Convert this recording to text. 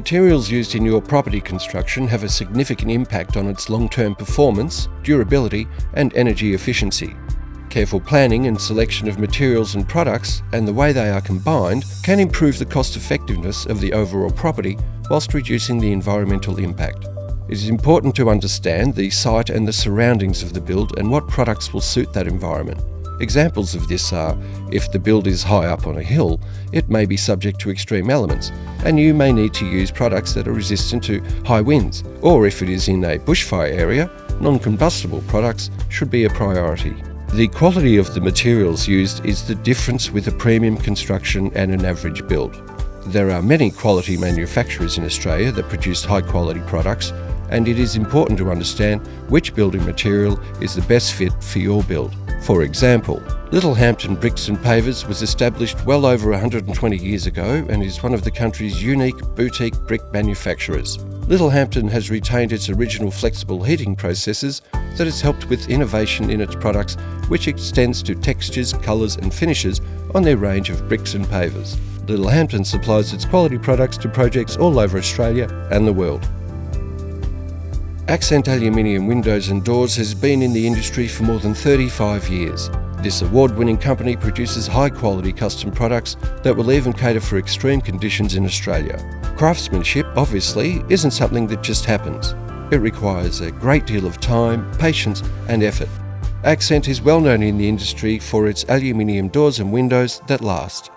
materials used in your property construction have a significant impact on its long-term performance, durability, and energy efficiency. Careful planning and selection of materials and products, and the way they are combined, can improve the cost-effectiveness of the overall property whilst reducing the environmental impact. It is important to understand the site and the surroundings of the build and what products will suit that environment. Examples of this are, if the build is high up on a hill, it may be subject to extreme elements, and you may need to use products that are resistant to high winds. Or if it is in a bushfire area, non-combustible products should be a priority. The quality of the materials used is the difference with a premium construction and an average build. There are many quality manufacturers in Australia that produce high-quality products, and it is important to understand which building material is the best fit for your build. For example, Hampton Bricks and Pavers was established well over 120 years ago and is one of the country's unique boutique brick manufacturers. Hampton has retained its original flexible heating processes that has helped with innovation in its products, which extends to textures, colours and finishes on their range of bricks and pavers. Hampton supplies its quality products to projects all over Australia and the world. Accent Aluminium Windows and Doors has been in the industry for more than 35 years. This award-winning company produces high-quality custom products that will even cater for extreme conditions in Australia. Craftsmanship, obviously, isn't something that just happens. It requires a great deal of time, patience and effort. Accent is well known in the industry for its aluminium doors and windows that last.